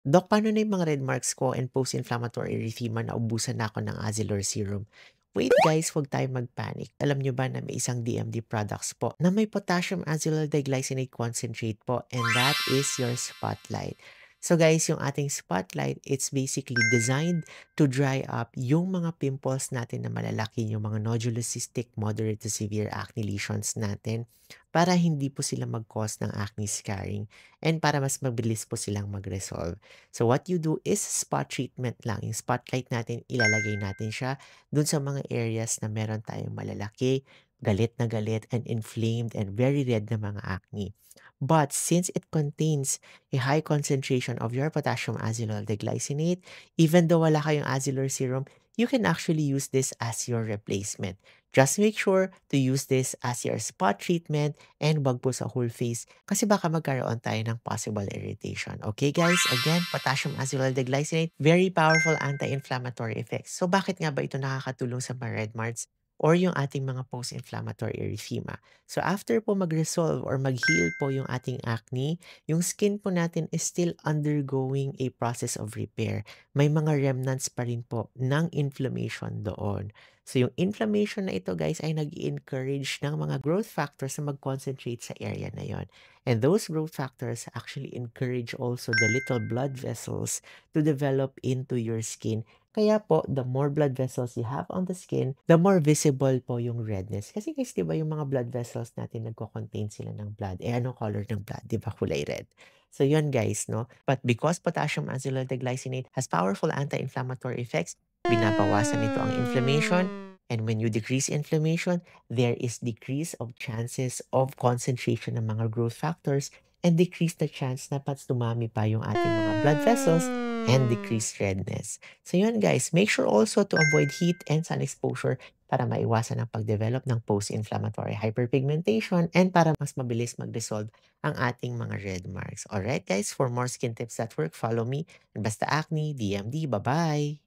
Dok, paano na yung mga red marks ko and post-inflammatory erythema na ubusan na ako ng Azelor serum? Wait guys, huwag tayong mag-panic. Alam nyo ba na may isang DMD products po na may potassium azelaic diglycinate concentrate po, and that is your Spotlight. So guys, yung ating Spotlight, it's basically designed to dry up yung mga pimples natin na malalaki, yung mga nodulocystic, moderate to severe acne lesions natin, para hindi po sila mag-cause ng acne scarring and para mas mabilis po silang mag-resolve. So what you do is spot treatment lang. Yung spotlight natin, ilalagay natin siya dun sa mga areas na meron tayong malalaki, galit, and inflamed and very red na mga acne. But since it contains a high concentration of your potassium azelaic diglycinate, even though wala kayong azelaic serum, you can actually use this as your replacement. Just make sure to use this as your spot treatment and wag po sa whole face kasi baka magkaroon tayo ng possible irritation. Okay guys, again, potassium azelaic diglycinate, very powerful anti-inflammatory effects. So bakit nga ba ito nakakatulong sa mga red marks or yung ating mga post-inflammatory erythema? So after po mag-resolve or mag-heal po yung ating acne, yung skin po natin is still undergoing a process of repair. May mga remnants pa rin po ng inflammation doon. So yung inflammation na ito guys ay nag-encourage ng mga growth factors na mag-concentrate sa area na yon. And those growth factors actually encourage also the little blood vessels to develop into your skin. Kaya po, the more blood vessels you have on the skin, the more visible po yung redness. Kasi guys, di ba yung mga blood vessels natin nagko-contain sila ng blood? Eh, anong color ng blood? Di ba kulay red? So yun guys, no? But because potassium azelaic glycinate has powerful anti-inflammatory effects, binabawasan nito ang inflammation. And when you decrease inflammation, there is decrease of chances of concentration ng mga growth factors and decrease the chance na pats dumami pa yung ating mga blood vessels and decrease redness. So yun guys, make sure also to avoid heat and sun exposure para maiwasan ang pagdevelop ng post-inflammatory hyperpigmentation and para mas mabilis mag-resolve ang ating mga red marks. Alright guys, for more skin tips that work, follow me. And basta acne, DMD, bye-bye!